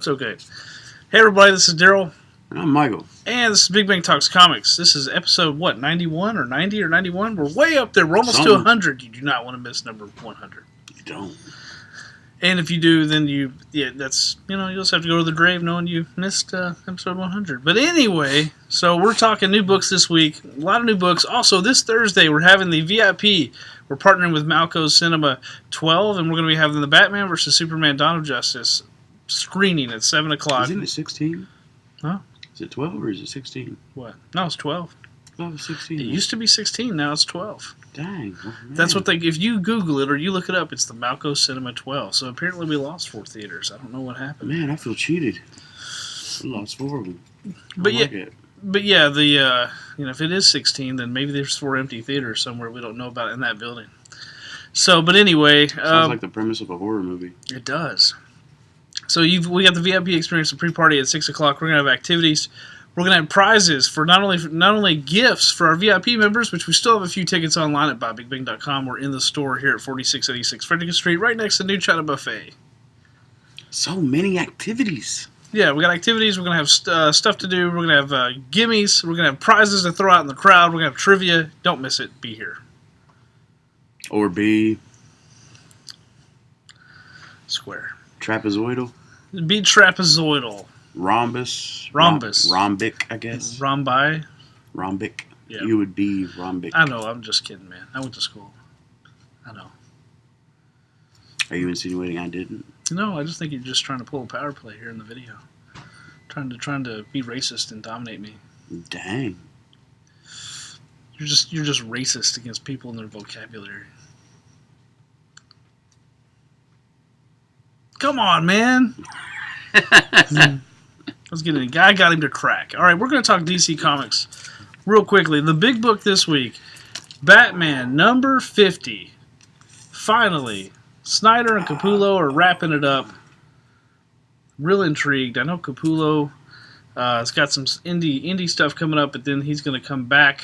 It's okay. Hey everybody, this is Daryl. I'm Michael. And this is Big Bang Talks Comics. This is episode, 91 or 90 or 91? We're way up there. We're almost to 100. You do not want to miss number 100. You don't. And if you do, then you'll just have to go to the grave knowing you missed episode 100. But anyway, so we're talking new books this week. A lot of new books. Also, this Thursday, we're having the VIP. We're partnering with Malco's Cinema 12, and we're going to be having the Batman vs. Superman Dawn of Justice screening at 7 o'clock. Isn't it 16? Huh? Is it 12 or is it 16? What? No, it's 12. Oh, it's 16. It used to be 16, now it's 12. Dang. Oh, That's what if you Google it or you look it up, it's the Malco Cinema 12. So apparently we lost 4 theaters. I don't know what happened. Man, I feel cheated. I lost 4 of them. But if it is 16, then maybe there's 4 empty theaters somewhere we don't know about in that building. So, but anyway. Sounds like the premise of a horror movie. It does. So we got the VIP experience, the pre-party at 6 o'clock. We're going to have activities. We're going to have prizes for not only gifts for our VIP members, which we still have a few tickets online at BobBigBang.com. We're in the store here at 4686 Frederick Street, right next to New China Buffet. So many activities. Yeah, we got activities. We're going to have stuff to do. We're going to have gimmies. We're going to have prizes to throw out in the crowd. We're going to have trivia. Don't miss it. Be here. Or be square. Trapezoidal. Be trapezoidal. Rhombus. Rhombic, I guess. Rhombi. Rhombic. Yeah. You would be rhombic. I know. I'm just kidding, man. I went to school. I know. Are you insinuating I didn't? No, I just think you're just trying to pull a power play here in the video. Trying to be racist and dominate me. Dang. You're just racist against people and their vocabulary. Come on, man. Let's get in. Guy got him to crack. All right, we're going to talk DC Comics real quickly. The big book this week, Batman number 50. Finally, Snyder and Capullo are wrapping it up. Real intrigued. I know Capullo has got some indie stuff coming up, but then he's going to come back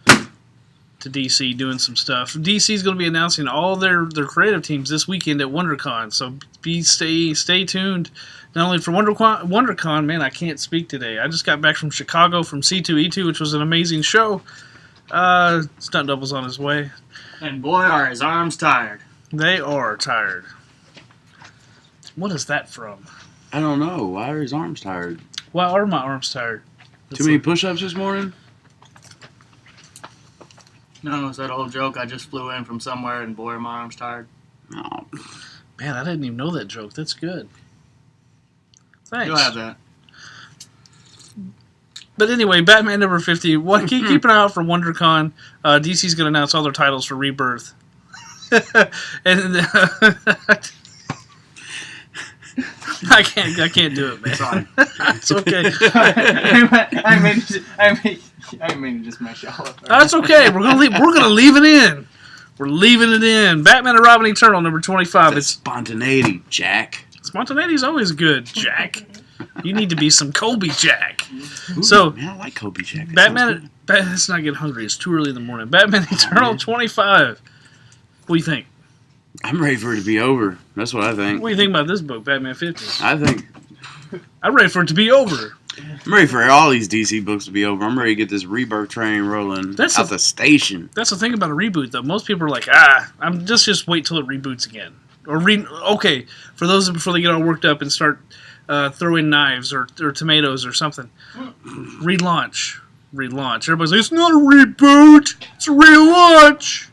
to DC doing some stuff. DC is going to be announcing all their creative teams this weekend at WonderCon, so stay tuned. Not only for WonderCon, man, I can't speak today. I just got back from Chicago from C2E2, which was an amazing show. Stunt double's on his way. And boy, are his arms tired. They are tired. What is that from? I don't know. Why are his arms tired? Why are my arms tired? Too many push-ups this morning? No, it's that old joke. I just flew in from somewhere and boy, are my arms tired. Oh. Man, I didn't even know that joke. That's good. Thanks. You'll have that. But anyway, Batman number 50. Keep an eye out for WonderCon. DC's going to announce all their titles for Rebirth. And I can't do it, man. Sorry. It's okay. I mean to just mess y'all up. That's okay. We're gonna leave it in. We're leaving it in. Batman and Robin Eternal number 25. It's spontaneity, Jack. Spontaneity's always good, Jack. You need to be some Kobe Jack. Ooh, So, man, I like Kobe Jack. Let's not get hungry. It's too early in the morning. Batman Eternal 25. What do you think? I'm ready for it to be over. That's what I think. What do you think about this book, Batman 50? I'm ready for it to be over. I'm ready for all these DC books to be over. I'm ready to get this Rebirth train rolling out the station. That's the thing about a reboot, though. Most people are like, I'm just wait till it reboots again. Okay, for those before they get all worked up and start throwing knives or tomatoes or something. Relaunch. Everybody's like, it's not a reboot. It's a relaunch.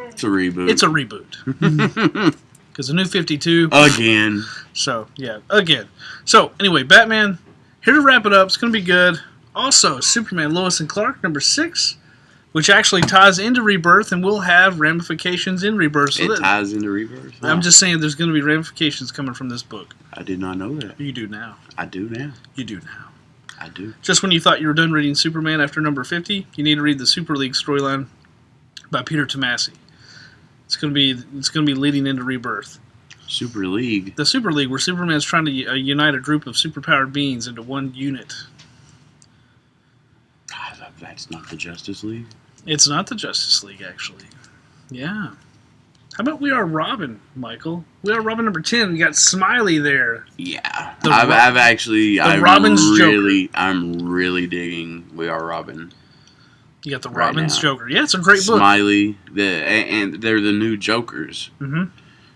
It's a reboot. It's a reboot. Because the new 52. Again. So, yeah, again. So, anyway, Batman, here to wrap it up. It's going to be good. Also, Superman, Lois and Clark, number 6, which actually ties into Rebirth and will have ramifications in Rebirth. So it ties into Rebirth? Huh? I'm just saying there's going to be ramifications coming from this book. I did not know that. You do now. I do now. You do now. I do. Just when you thought you were done reading Superman after number 50, you need to read the Super League storyline by Peter Tomasi. It's going to be leading into Rebirth. Super League. The Super League, where Superman's trying to unite a group of superpowered beings into one unit. That's not the Justice League. It's not the Justice League, actually. Yeah. How about We Are Robin, Michael? We Are Robin number 10. You got Smiley there. Yeah. I'm really digging We Are Robin. You got the Robin's Joker. Yeah, it's a great book. Smiley, and they're the new Jokers. Mm-hmm.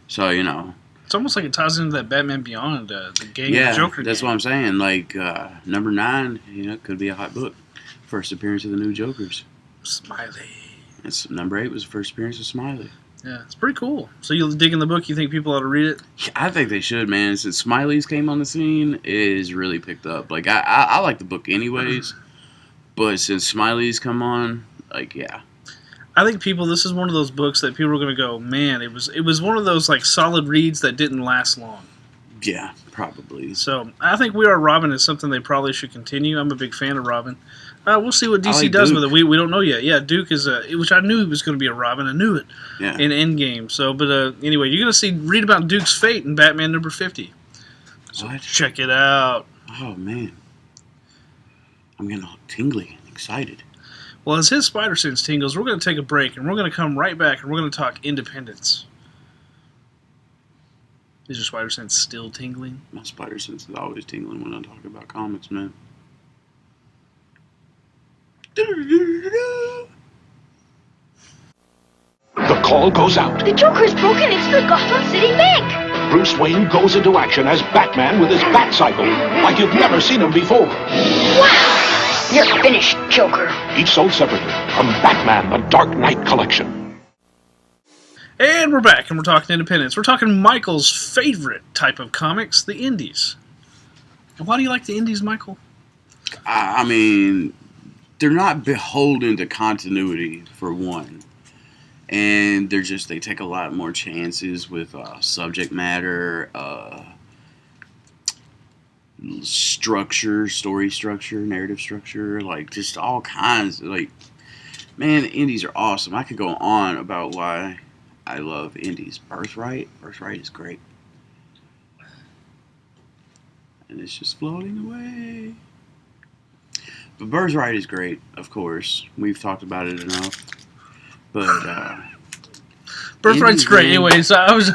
So, you know. It's almost like it ties into that Batman Beyond, the gang of Joker. That's what I'm saying. Like, number 9, you know, could be a hot book. First appearance of the new Jokers. Smiley. Number 8 was the first appearance of Smiley. Yeah, it's pretty cool. So you digging the book? You think people ought to read it? Yeah, I think they should, man. Since Smiley's came on the scene, it is really picked up. Like, I like the book anyways. But since Smiley's come on, like, yeah. I think this is one of those books that people are going to go, man, it was one of those, like, solid reads that didn't last long. Yeah, probably. So, I think We Are Robin is something they probably should continue. I'm a big fan of Robin. We'll see what DC does with it. We don't know yet. Yeah, Duke is, which I knew he was going to be a Robin. I knew it in Endgame. So, but anyway, you're going to read about Duke's fate in Batman number 50. So what? Check it out. Oh, man. I'm getting all tingly and excited. Well, as his spider sense tingles, we're going to take a break, and we're going to come right back, and we're going to talk independence. Is your spider sense still tingling? My spider sense is always tingling when I talk about comics, man. The call goes out. The Joker's broken into the Gotham City Bank. Bruce Wayne goes into action as Batman with his Bat-Cycle, like you've never seen him before. Wow! You're finished, Joker. Each sold separately from Batman, the Dark Knight Collection. And we're back, and we're talking independence. We're talking Michael's favorite type of comics, the indies. Why do you like the indies, Michael? I mean, they're not beholden to continuity, for one. And they take a lot more chances with subject matter, story structure, narrative structure, like just all kinds. Like, man, the indies are awesome. I could go on about why I love indies. Birthright is great. And it's just floating away. But Birthright is great, of course. We've talked about it enough. But Birthright's great. Anyways, I was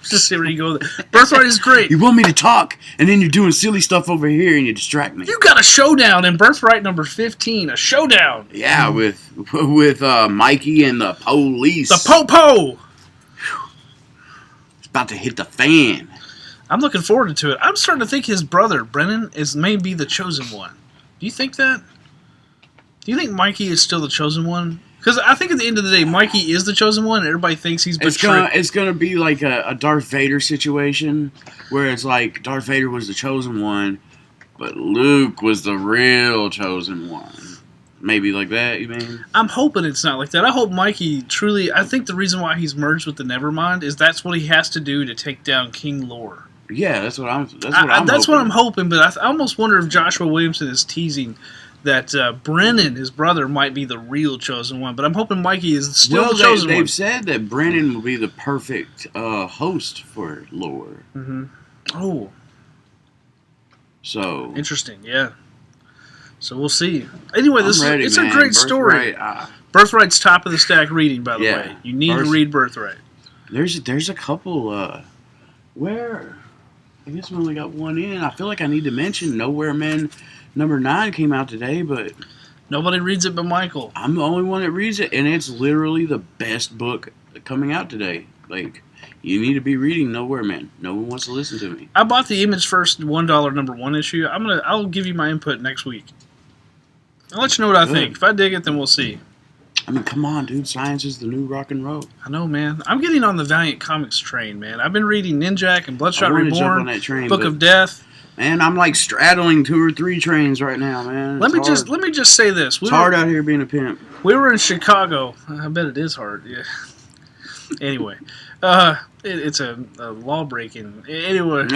just see where you go. Birthright is great. You want me to talk, and then you're doing silly stuff over here, and you distract me. You got a showdown in Birthright number 15. A showdown. Yeah, with Mikey and the police. The Po-Po. It's about to hit the fan. I'm looking forward to it. I'm starting to think his brother, Brennan, may be the chosen one. Do you think that? Do you think Mikey is still the chosen one? Because I think at the end of the day, Mikey is the chosen one, and everybody thinks he's betrayed. It's gonna be like a Darth Vader situation, where it's like Darth Vader was the chosen one, but Luke was the real chosen one. Maybe like that, you mean? I'm hoping it's not like that. I hope Mikey truly... I think the reason why he's merged with the Nevermind is that's what he has to do to take down King Lore. Yeah, that's what I'm hoping, but I almost wonder if Joshua Williamson is teasing that Brennan, his brother, might be the real chosen one. But I'm hoping Mikey is still the chosen one. They've said that Brennan will be the perfect host for Lore. Mm-hmm. Oh. So. Interesting, yeah. So we'll see. Anyway, it's a great story. Birthright, Birthright's top of the stack reading, by the way. You need to read Birthright. There's a couple where... I guess we only got one in. I feel like I need to mention Nowhere Men number 9 came out today, but... Nobody reads it but Michael. I'm the only one that reads it, and it's literally the best book coming out today. Like, you need to be reading Nowhere Men. No one wants to listen to me. I bought the Image First $1 number 1 issue. I'll give you my input next week. I'll let you know what I think. If I dig it, then we'll see. I mean, come on, dude. Science is the new rock and roll. I know, man. I'm getting on the Valiant Comics train, man. I've been reading Ninjak and Bloodshot Reborn, Book of Death. Man, I'm like straddling 2 or 3 trains right now, man. Let me just say this. It's hard out here being a pimp. We were in Chicago. I bet it is hard. Yeah. Anyway, it's a law breaking. Anyway.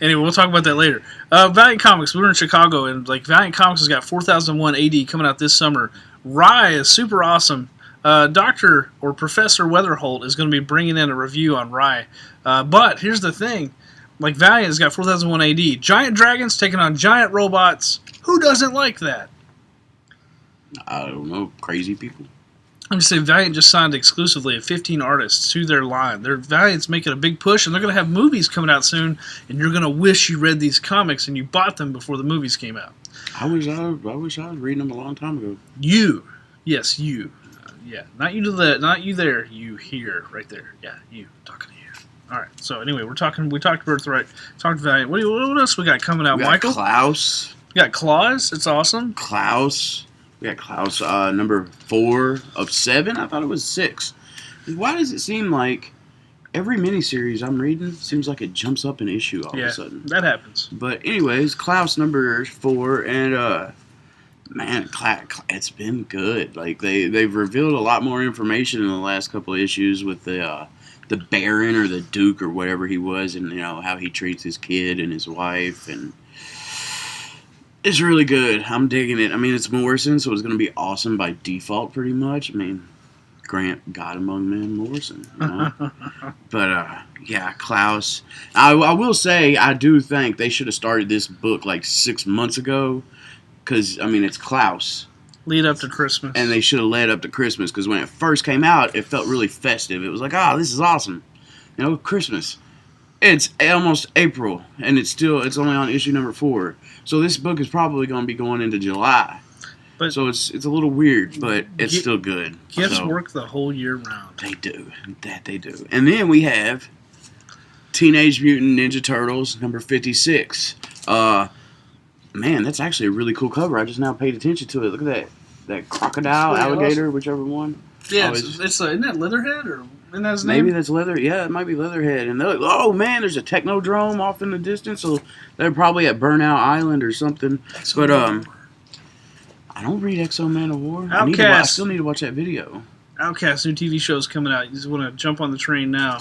Anyway, we'll talk about that later. Valiant Comics, we were in Chicago, and like Valiant Comics has got 4001 AD coming out this summer. Rye is super awesome. Dr. or Professor Weatherholt is going to be bringing in a review on Rye. But here's the thing. Like Valiant has got 4001 AD. Giant dragons taking on giant robots. Who doesn't like that? I don't know. Crazy people. I'm just saying, Valiant just signed exclusively 15 artists to their line. Valiant's making a big push, and they're going to have movies coming out soon, and you're going to wish you read these comics and you bought them before the movies came out. I wish I was reading them a long time ago. You. Yes, you. Yeah, not you to the, not you there, you here, right there. Yeah, you. Talking to you. All right, so anyway, we talked Birthright, talked Valiant. What else we got coming out, We got Michael? Klaus. We got Claws. It's awesome. Klaus. We got Klaus, number 4 of 7. I thought it was 6. Why does it seem like every miniseries I'm reading seems like it jumps up an issue all of a sudden? That happens. But anyways, Klaus number 4, and man, it's been good. Like they've revealed a lot more information in the last couple of issues with the Baron or the Duke or whatever he was, and how he treats his kid and his wife, and it's really good. I'm digging it. I mean, it's Morrison, so it's going to be awesome by default, pretty much. I mean, Grant, God among men, Morrison. But, yeah, Klaus. I will say, I do think they should have started this book like 6 months ago. Because, I mean, it's Klaus. Lead up to Christmas. And they should have led up to Christmas. Because when it first came out, it felt really festive. It was like, this is awesome. Christmas. It's almost April, and it's only on issue number 4. So this book is probably going to be going into July. So it's a little weird, but it's still good. Gifts work the whole year round. They do. That they do. And then we have Teenage Mutant Ninja Turtles number 56. Man, that's actually a really cool cover. I just now paid attention to it. Look at that crocodile, alligator, whichever one. Yeah, isn't that Leatherhead or? Isn't that his name? Maybe that's Leather. Yeah, it might be Leatherhead. And they're like, oh man, there's a Technodrome off in the distance. So they're probably at Burnout Island or something. But I don't read Exo Man of War. I still need to watch that video. Outcast new TV show's coming out. You just want to jump on the train now.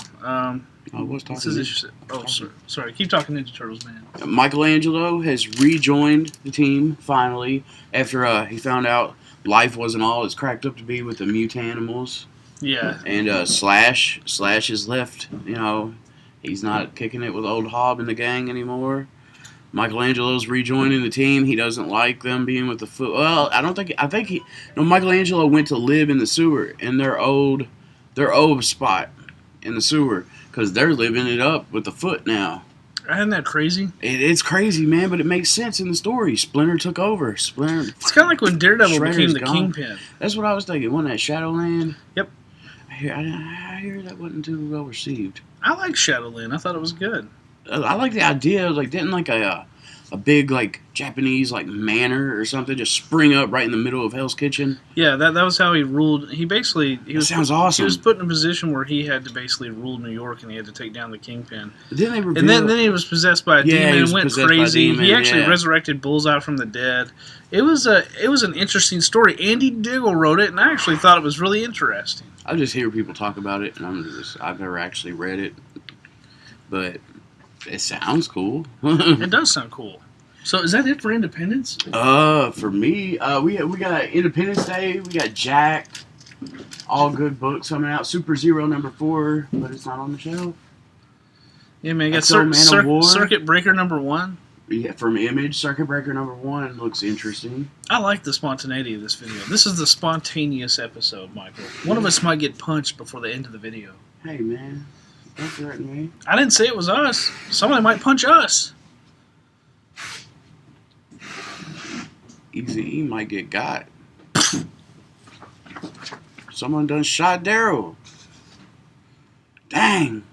What's talking? Sorry. Keep talking Ninja Turtles, man. Michelangelo has rejoined the team finally after he found out life wasn't all it's cracked up to be with the mutanimals. Yeah. And Slash is left. He's not kicking it with old Hob and the gang anymore. Michelangelo's rejoining the team. He doesn't like them being with the Foot. Well, I think Michelangelo went to live in the sewer in their old spot in the sewer because they're living it up with the Foot now. Isn't that crazy? It's crazy, man, but it makes sense in the story. Splinter took over. It's kind of like when Daredevil became the Kingpin. That's what I was thinking. Wasn't that Shadowland? Yep. I hear that wasn't too well received. I like Shadowland. I thought it was good. I like the idea of didn't a big Japanese manor or something just spring up right in the middle of Hell's Kitchen. Yeah, that was how he ruled. Sounds awesome. He was put in a position where he had to basically rule New York and he had to take down the Kingpin. And then he was possessed by a demon and went crazy. He actually resurrected Bullseye from the dead. It was an interesting story. Andy Diggle wrote it, and I actually thought it was really interesting. I just hear people talk about it, and I've never actually read it, but it sounds cool. It does sound cool. So is that it for Independence? For me, we got Independence Day. We got Jack. All good books coming out. Super Zero number 4, but it's not on the shelf. Yeah, man. You got Circuit Breaker number 1. Yeah, from Image. Circuit Breaker number 1 looks interesting. I like the spontaneity of this video. This is the spontaneous episode, Michael. One of us might get punched before the end of the video. Hey, man. Don't threaten me. I didn't say it was us. Somebody might punch us. Easy E might get got. Someone done shot Daryl. Dang.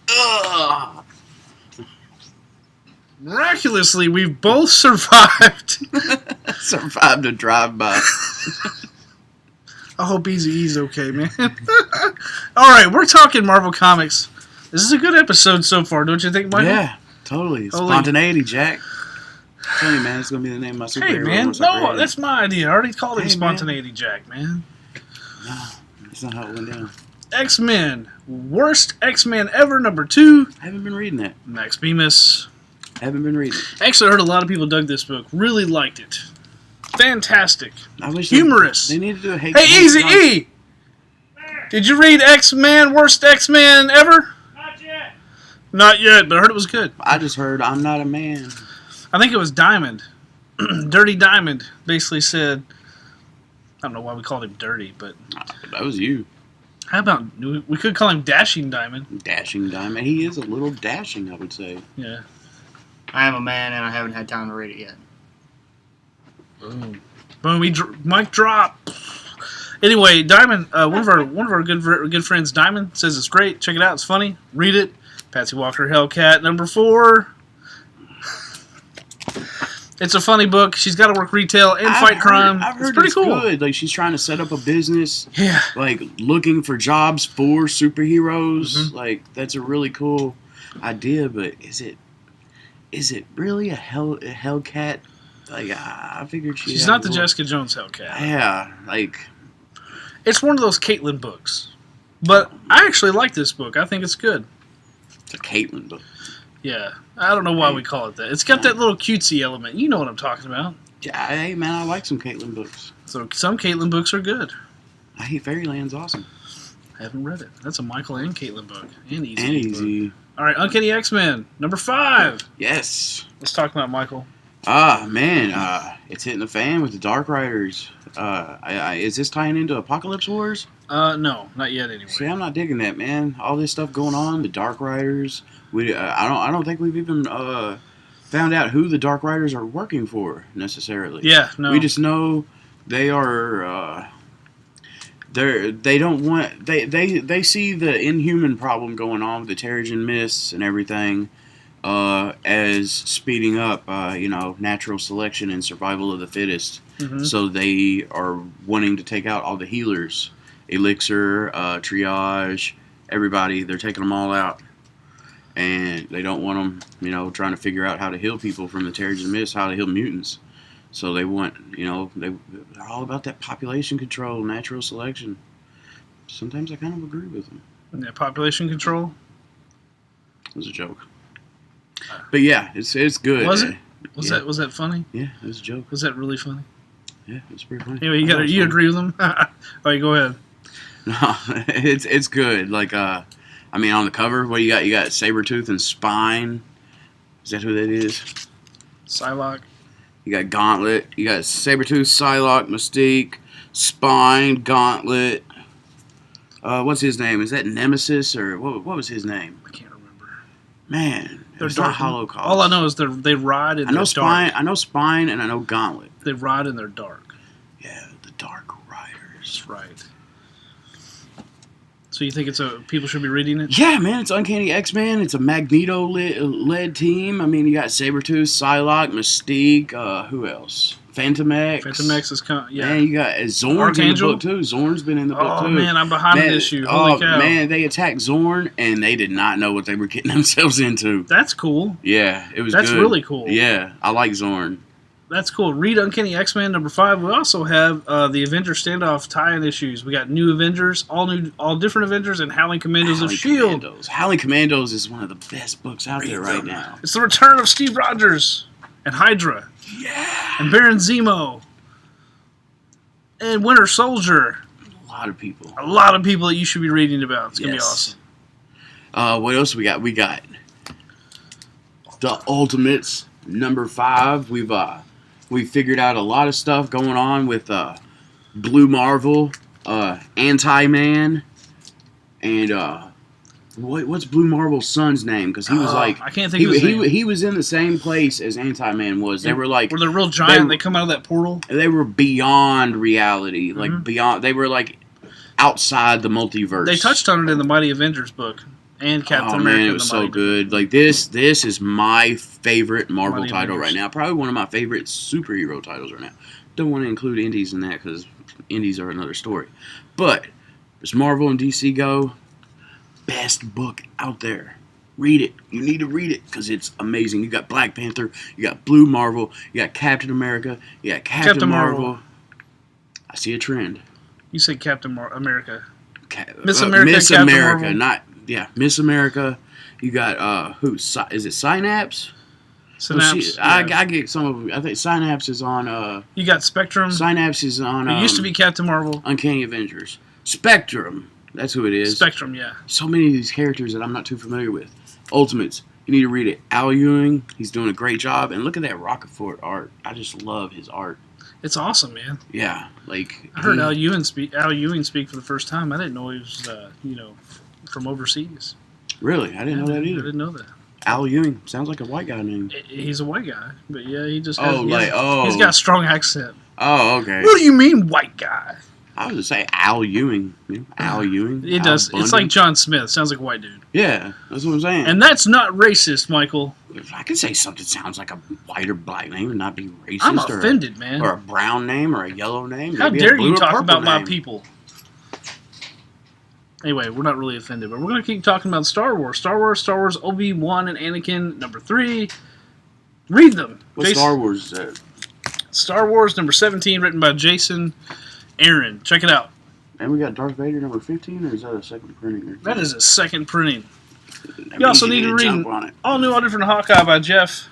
Ugh. Miraculously, we've both survived. Survived a drive-by. I hope Easy E's okay, man. All right, we're talking Marvel Comics. This is a good episode so far, don't you think, Michael? Yeah, totally. Spontaneity, Jack. Tell you, man, it's going to be the name of my superhero. Hey, man, no, that's my idea. I already called it Spontaneity Jack, man. No, that's not how it went down. X-Men. Worst X-Men ever, number 2. I haven't been reading that. Max Bemis. Haven't been reading. Actually, I heard a lot of people dug this book. Really liked it. Fantastic. I wish humorous. They need to do a Hey, Easy E! Did you read X-Men, Worst X-Men ever? Not yet. Not yet, but I heard it was good. I just heard I'm not a man. I think it was Diamond. Dirty Diamond basically said, I don't know why we called him Dirty, but That was you. how about we could call him Dashing Diamond? Dashing Diamond. He is a little dashing, I would say. Yeah. I am a man, and I haven't had time to read it yet. Boom. Boom. Mic drop. Anyway, Diamond. One of our good friends, Diamond, says it's great. Check it out. It's funny. Read it. Patsy Walker Hellcat number 4. It's a funny book. She's got to work retail and fight crime. I've heard it's pretty it's cool. good. Like, she's trying to set up a business. Yeah. Like, looking for jobs for superheroes. Mm-hmm. Like, that's a really cool idea, but is it really a Hellcat? Like, I figured She's not the Jessica Jones Hellcat. Yeah, like... It's one of those Caitlin books. But I actually like this book. I think it's good. It's a Caitlin book. Yeah. I don't know why we call it that. It's got that little cutesy element. You know what I'm talking about. Yeah, hey, man, I like some Caitlin books. So some Caitlin books are good. I hate Fairyland's awesome. I haven't read it. That's a Michael and Caitlin book. And Easy. And Easy. Book. All right, Uncanny X-Men, number 5. Yes. Let's talk about Michael. Man, it's hitting the fan with the Dark Riders. Is this tying into Apocalypse Wars? No, not yet anyway. See, I'm not digging that, man. All this stuff going on, the Dark Riders. I don't think we've even found out who the Dark Riders are working for necessarily. Yeah, no. We just know they are. They don't want they see the inhuman problem going on with the Terrigen mists and everything as speeding up natural selection and survival of the fittest. Mm-hmm. So they are wanting to take out all the healers, Elixir, Triage, everybody. They're taking them all out, and they don't want them trying to figure out how to heal people from the Terrigen mists, how to heal mutants. So they want, they're all about that population control, natural selection. Sometimes I kind of agree with them. Yeah, population control. It was a joke. But yeah, it's good. Was it? Yeah. Was that funny? Yeah, it was a joke. Was that really funny? Yeah, it's pretty funny. Anyway, you agree with them? All right, go ahead. No, it's good. Like, on the cover, what do you got? You got Sabretooth and Spine. Is that who that is? Psylocke. You got Gauntlet. You got Sabretooth, Psylocke, Mystique, Spine, Gauntlet. What's his name? Is that Nemesis or what was his name? I can't remember. Man, They're it's not dark. Holocaust. All I know is they ride in their Spine. dark. I know Spine and I know Gauntlet. They ride in their dark. Yeah, the Dark Riders. That's right. So you think people should be reading it? Yeah, man, it's Uncanny X-Men. It's a Magneto-led team. I mean, you got Sabretooth, Psylocke, Mystique, who else? Phantom X. Phantom X is coming. Yeah. Man, you got Zorn's in the book, too. Zorn's been in the book, too. Oh, man, I'm behind an issue. Holy cow. Man, they attacked Zorn, and they did not know what they were getting themselves into. That's cool. Yeah, it was That's good. really cool. Yeah, I like Zorn. That's cool. Read Uncanny X-Men number 5. We also have the Avengers standoff tie-in issues. We got new Avengers, all different Avengers, and Howling Commandos of S.H.I.E.L.D. Howling Commandos is one of the best books out there right now. It's the return of Steve Rogers and Hydra. Yeah. And Baron Zemo. And Winter Soldier. A lot of people that you should be reading about. It's going to be awesome. What else we got? We got the Ultimates number 5. We've figured out a lot of stuff going on with Blue Marvel, Anti-Man, and what's Blue Marvel's son's name? Because he was I can't think of his name. He was in the same place as Anti-Man was. They were like... Were they real giant? They come out of that portal? They were beyond reality. Like, beyond... They were like outside the multiverse. They touched on it in the Mighty Avengers book. And Captain America. Man, it was so good. Like, this is my favorite Marvel title right now. Probably one of my favorite superhero titles right now. Don't want to include indies in that because indies are another story. But as Marvel and DC go, best book out there. Read it. You need to read it because it's amazing. You got Black Panther, you got Blue Marvel, you got Captain America, you got Captain Marvel. I see a trend. You said Captain America. Miss America, not... Yeah, Miss America. You got who? Is it Synapse? Synapse. I get some of them. I think Synapse is on. You got Spectrum. Synapse is on. It used to be Captain Marvel. Uncanny Avengers. Spectrum. That's who it is. Spectrum, yeah. So many of these characters that I'm not too familiar with. Ultimates. You need to read it. Al Ewing. He's doing a great job. And look at that Rocketfort art. I just love his art. It's awesome, man. Yeah, like I heard Al Ewing speak for the first time. I didn't know he was, from overseas. Really, I didn't know that I either. didn't know that. Al Ewing sounds like a white guy name. He's a white guy, but yeah, he just Oh, he's got a strong accent. Oh, okay. What do you mean, white guy? I was gonna say Al Ewing. Al Ewing. It Al does. Bundy. It's like John Smith. Sounds like a white dude. Yeah, that's what I'm saying. And that's not racist, Michael. I could say something sounds like a white or black name and not be racist. I'm offended, man. Or a brown name or a yellow name. How maybe a dare blue you or talk purple about my name. people? Anyway, we're not really offended, but we're going to keep talking about Star Wars. Star Wars, Obi-Wan and Anakin, number 3. Read them. What Star Wars is that? Star Wars, number 17, written by Jason Aaron. Check it out. And we got Darth Vader, number 15, or is that a second printing? That is a second printing. That You also means need to read jump on it. All New, All Different Hawkeye by Jeff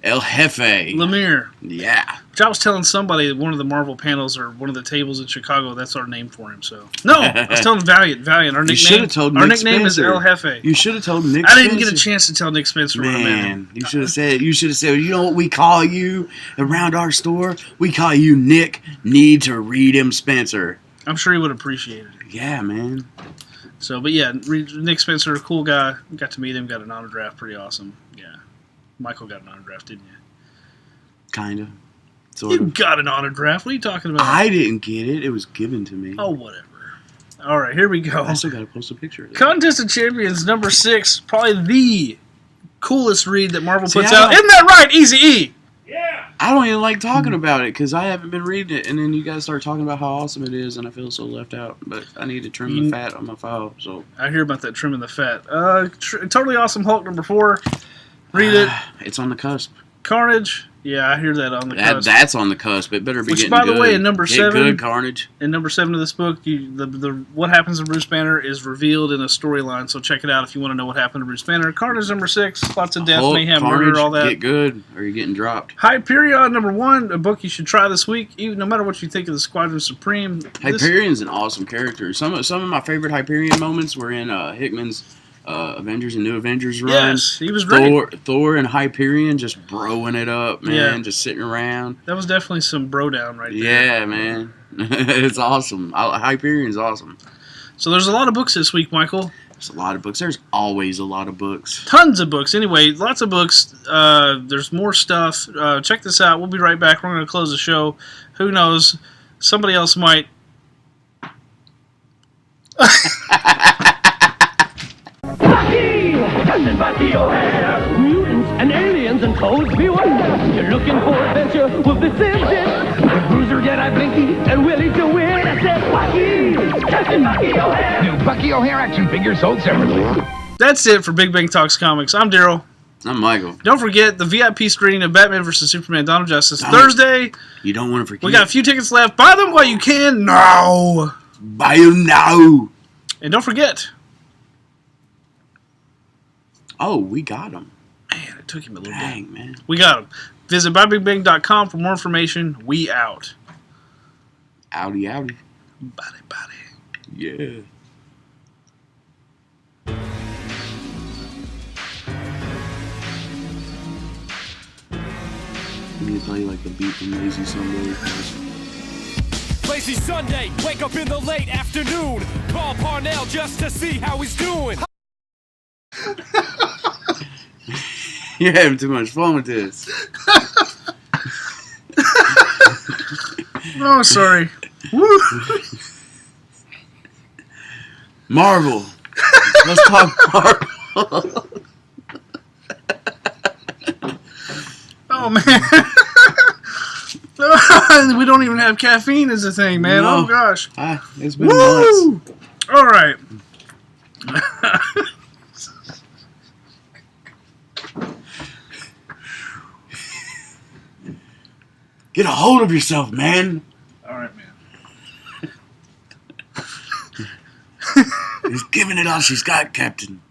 El Jefe. Lemire. Yeah. Which I was telling somebody at one of the Marvel panels or one of the tables in Chicago, that's our name for him. So no, I was telling Valiant. Our You should nickname. have told Our Nick nickname is Spencer. El Jefe. You should have told Nick I didn't Spencer. get a chance to tell Nick Spencer when I met him. Man, you should have said, you know what we call you around our store? We call you Nick Need to Read Him Spencer. I'm sure he would appreciate it. Yeah, man. So, but yeah, Nick Spencer, cool guy. Got to meet him. Got an autograph. Pretty awesome. Yeah. Michael got an autograph, didn't you? Kind of. Sort You of. got an autograph. What are you talking about? I didn't get it. It was given to me. Oh, whatever. All right, here we go. I still got to post a picture of it. Contest of Champions, number 6. Probably the coolest read that Marvel See, puts I out. don't- Isn't that right, Easy-E? I don't even like talking about it because I haven't been reading it, and then you guys start talking about how awesome it is, and I feel so left out. But I need to trim the fat on my file. So I hear about that trimming the fat. Totally Awesome Hulk, number 4. Read it. it's on the cusp. Carnage. Yeah, I hear that on the cusp. That's on the cusp. It better be Which, getting by the good. way, in number Get 7 good, Carnage. In number 7 of this book, the what happens to Bruce Banner is revealed in a storyline, so check it out if you want to know what happened to Bruce Banner. Carnage, number 6, lots of death, Hulk, mayhem, Carnage, murder, all that. Get good, or you're getting dropped. Hyperion, number 1, a book you should try this week, even no matter what you think of the Squadron Supreme. Hyperion's an awesome character. Some of my favorite Hyperion moments were in Hickman's Avengers and New Avengers run. Yes, he was great. Thor and Hyperion just broing it up, man. Yeah. Just sitting around. That was definitely some bro down right there. Yeah, man. It's awesome. Hyperion's awesome. So there's a lot of books this week, Michael. There's a lot of books. There's always a lot of books. Tons of books. Anyway, lots of books. There's more stuff. Check this out. We'll be right back. We're going to close the show. Who knows? Somebody else might. Mutants and aliens and codes beware. You're looking for adventure with the Simpsons. With Bruiser, Jedi, Blinky, and Willie to win. I said, Bucky! Captain Bucky O'Hare! New Bucky O'Hare action figures sold separately. That's it for Big Bang Talks Comics. I'm Daryl. I'm Michael. Don't forget the VIP screening of Batman vs. Superman Dawn of Justice Thursday. You don't want to forget. We got a few tickets left. Buy them while you can now. Buy them now. And don't forget. Oh, we got them. Man, it took him a little bit. Dang, man. We got them. Visit BuyBigBang.com for more information. We out. Outie, outie. Body. Yeah. You need to play like a beat from Lazy Sunday. Lazy Sunday, wake up in the late afternoon. Call Parnell just to see how he's doing. You're having too much fun with this. Oh, sorry. Woo. Marvel. Let's talk Marvel. Oh, man. We don't even have caffeine as a thing, man. No. Oh, gosh. It's been months. Woo! All right. Get a hold of yourself, man. All right, man. He's giving it all she's got, Captain.